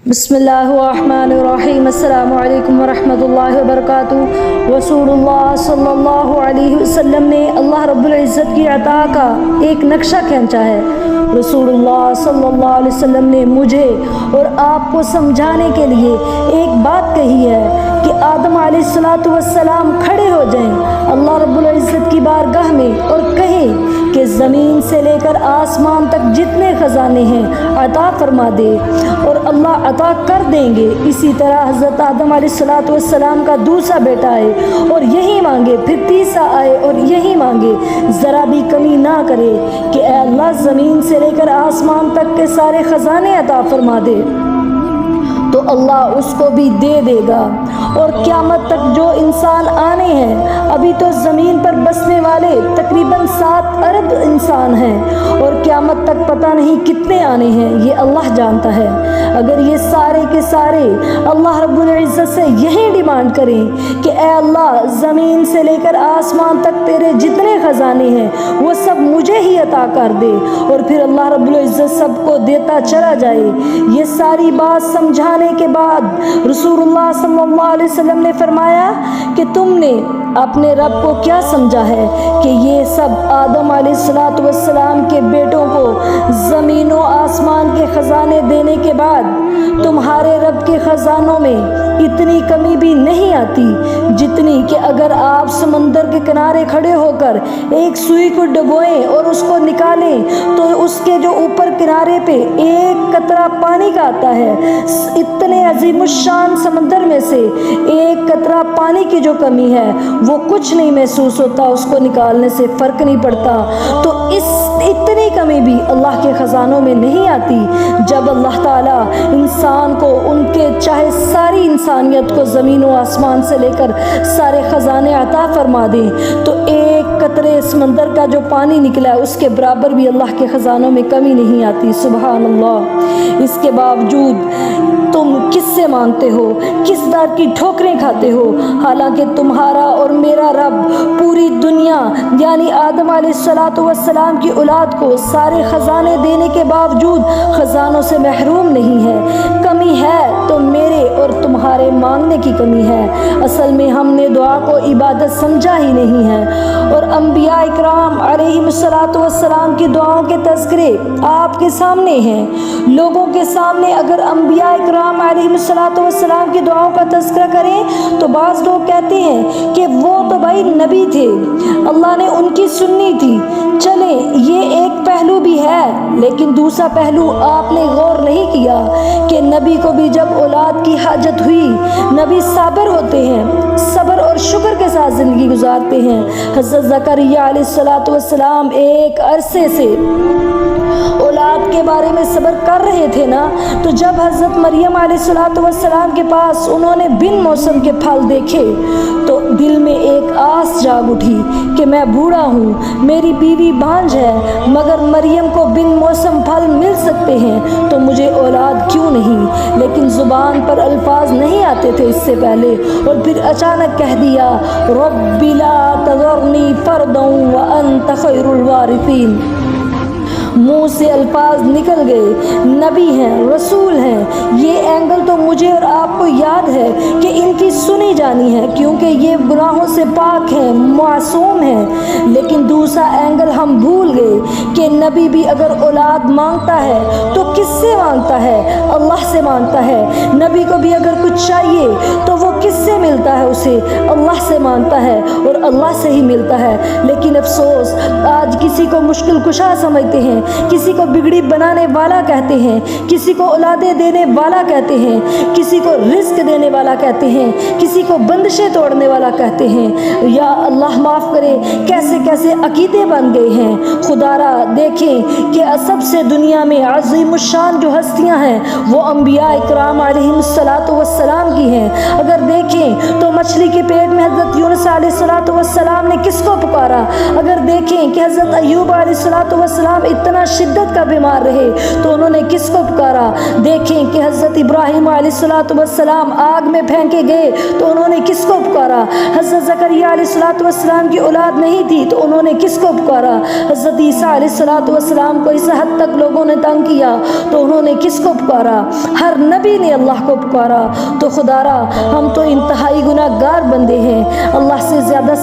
بسم اللہ الرحمن الرحیم السلام علیکم ورحمۃ اللہ وبرکاتہ۔ رسول اللہ صلی اللہ علیہ وسلم نے اللہ رب العزت کی عطا کا ایک نقشہ کھینچا ہے۔ رسول اللہ صلی اللہ علیہ وسلم نے مجھے اور آپ کو سمجھانے کے لیے ایک بات کہی ہے کہ آدم علیہ السلام کھڑے ہو جائیں اللہ رب العزت کی بارگاہ میں اور کہیں کہ زمین سے لے کر آسمان تک جتنے خزانے ہیں عطا فرما دے، اور اللہ عطا کر دیں گے۔ اسی طرح حضرت آدم علیہ السلام کا دوسرا بیٹا آئے اور یہی مانگے، پھر تیسرا آئے اور یہی مانگے، ذرا بھی کمی نہ کرے کہ اے اللہ زمین سے لے کر آسمان تک کے سارے خزانے عطا فرما دے، تو اللہ اس کو بھی دے دے گا۔ اور قیامت تک جو انسان آنے ہیں، ابھی تو زمین پر بسنے والے تقریباً 7 ارب انسان ہیں، اور قیامت تک پتہ نہیں کتنے آنے ہیں، یہ اللہ جانتا ہے۔ اگر یہ سارے کے سارے اللہ رب العزت سے یہی ڈیمانڈ کریں کہ اے اللہ زمین سے لے کر آسمان تک تیرے جتنے خزانے ہیں وہ سب مجھے ہی عطا کر دے، اور پھر اللہ رب العزت سب کو دیتا چلا جائے، یہ ساری بات سمجھانے کے بعد رسول اللہ صلی اللہ علیہ وسلم نے فرمایا کہ تم نے اپنے رب کو کیا سمجھا ہے کہ یہ سب آدم علیہ السلام کے بیٹوں کو زمین و آسمان کے خزانے دینے کے بعد تمہارے رب کے خزانوں میں اتنی کمی بھی نہیں آتی جتنی کہ اگر آپ سمندر کے کنارے کھڑے ہو کر ایک سوئی کو ڈبوئیں اور اس کو نکالیں تو اس کے جو اوپر کنارے پہ ایک قطرہ پانی کا آتا ہے، اتنے عظیم الشان سمندر میں سے ایک قطرہ پانی کی جو کمی ہے وہ کچھ نہیں محسوس ہوتا، اس کو نکالنے سے فرق نہیں پڑتا۔ تو اتنی کمی بھی اللہ کے خزانوں میں نہیں آتی۔ جب اللہ تعالیٰ انسان کو ان کے چاہے ساری انسانیت کو زمین و آسمان سے لے کر سارے خزانے عطا فرما دیں تو ایک قطرے سمندر کا جو پانی نکلا ہے اس کے برابر بھی اللہ کے خزانوں میں کمی نہیں آتی۔ سبحان اللہ۔ اس کے باوجود تم کس سے مانگتے ہو، کس در کی ٹھوکریں کھاتے ہو، حالانکہ تمہارا اور میرا رب پوری دنیا یعنی آدم علیہ السلام کی اولاد کو سارے خزانے دینے کے باوجود خزانوں سے محروم نہیں ہے۔ کمی ہے تو میرے اور تمہارے مانگنے کی کمی ہے۔ اصل میں ہم نے دعا کو عبادت سمجھا ہی نہیں ہے، اور انبیاء اکرام علیہ السلام کی دعاؤں کے تذکرے آپ کے سامنے ہیں۔ لوگوں کے سامنے اگر انبیاء اکرام علیہ السلام کی دعاؤں کا تذکرہ کریں تو بعض لوگ کہتے ہیں کہ وہ تو بھائی نبی تھے، اللہ نے ان کی سننی تھی۔ چلیں یہ ایک پہلو بھی ہے، لیکن دوسرا پہلو آپ نے غور نہیں کیا کہ نبی کو بھی جب اولاد کی حاجت ہوئی، نبی صابر ہوتے ہیں، صبر اور شکر کے ساتھ زندگی گزارتے ہیں۔ حضرت زکریا علیہ السلام ایک عرصے سے اولاد کے بارے میں صبر کر رہے تھے نا، تو جب حضرت مریم علیہ السلام کے پاس انہوں نے بن موسم کے پھل دیکھے تو دل میں ایک آس جاگ اٹھی کہ میں بوڑھا ہوں، میری بیوی بانجھ ہے، مگر مریم کو بن موسم پھل مل سکتے ہیں تو مجھے اولاد کیوں نہیں؟ لیکن زبان پر الفاظ نہیں آتے تھے اس سے پہلے، اور پھر اچانک کہہ دیا رب لا تذرنی فردا وانت خیر الوارثین۔ منہ سے الفاظ نکل گئے، نبی ہیں، رسول ہیں، یہ اینگل تو مجھے اور آپ کو یاد ہے کہ ان کی سنی جانی ہے کیونکہ یہ گناہوں سے پاک ہیں، معصوم ہیں۔ لیکن دوسرا اینگل ہم بھول گئے کہ نبی بھی اگر اولاد مانگتا ہے تو کس سے مانگتا ہے؟ اللہ سے مانگتا ہے۔ نبی کو بھی اگر کچھ چاہیے تو وہ کس سے ملتا ہے؟ اسے اللہ سے مانگتا ہے اور اللہ سے ہی ملتا ہے۔ لیکن افسوس آج کسی کو مشکل کشا سمجھتے ہیں، کسی کو بگڑی بنانے والا کہتے ہیں، کسی کو اولادیں دینے والا کہتے ہیں، کسی کو رزق دینے والا کہتے ہیں، کسی کو بندشیں توڑنے والا کہتے ہیں۔ یا اللہ معاف کرے کیسے کیسے عقیدے بن گئے ہیں۔ خدا را دیکھیں کہ سب سے دنیا میں عظیم الشان جو ہستیاں ہیں وہ انبیاء اکرام علیہ السلام کی ہیں۔ اگر دیکھیں تو مچھلی کے پیٹ میں حضرت یونس علیہ السلام نے کس کو پکارا، اگر دیکھیں کہ حضرت ایوب علیہ السلام اتنا شدت کا بیمار رہے تو انہوں نے کس کو پکارا، دیکھیں کہ حضرت ابراہیم علیہ السلام آگ میں پھینکے گئے تو انہوں نے کس کو پکارا، حضرت زکریا علیہ السلام کی اولاد نہیں تھی تو انہوں نے کس کو پکارا، حضرت عیسیٰ علیہ السلام کو اس حد تک لوگوں نے تنگ کیا تو انہوں نے کس کو پکارا، ہر نبی نے اللہ کو پکارا۔ تو خدا را ہم تو انتہائی گناہ گار بندے ہیں، اللہ سے زیادہ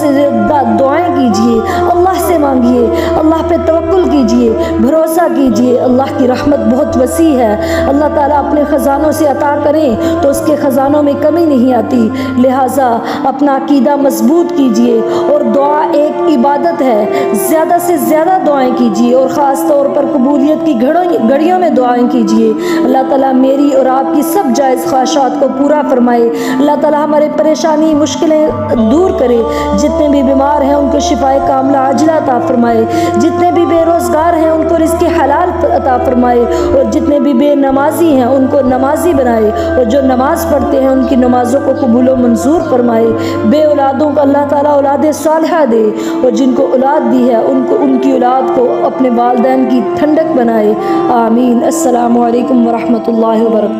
دعائیں کیجئے، اللہ سے مانگیے، اللہ پہ توکل کیجئے، بھروسہ کیجئے، اللہ کی رحمت بہت وسیع ہے، اللہ تعالیٰ اپنے خزانوں سے عطا کریں تو اس کے خزانوں میں کمی نہیں آتی، لہٰذا اپنا عقیدہ مضبوط کیجئے، اور دعا ایک عبادت ہے، زیادہ سے زیادہ دعائیں کیجئے، اور خاص طور پر قبولیت کی گھڑیوں میں دعائیں کیجئے۔ اللہ تعالیٰ میری اور آپ کی سب جائز خواہشات کو پورا فرمائے، اللہ تعالیٰ ہمارے پریشانی مشکلیں دور کرے، جتنے بھی بیمار ہیں ان کو شفائے کاملہ عاجلہ عطا فرمائے، جتنے بھی بے روزگار ہیں ان کو رزق حلال عطا فرمائے، اور جتنے بھی بے نمازی ہیں ان کو نمازی بنائے، اور جو نماز پڑھتے ہیں ان کی نمازوں کو قبول و منظور فرمائے، بے اولادوں کو اللہ تعالیٰ اولاد صالحہ دے، اور جن کو اولاد دی ہے ان کی اولاد کو اپنے والدین کی ٹھنڈک بنائے، آمین۔ السلام علیکم ورحمۃ اللہ وبرکاتہ۔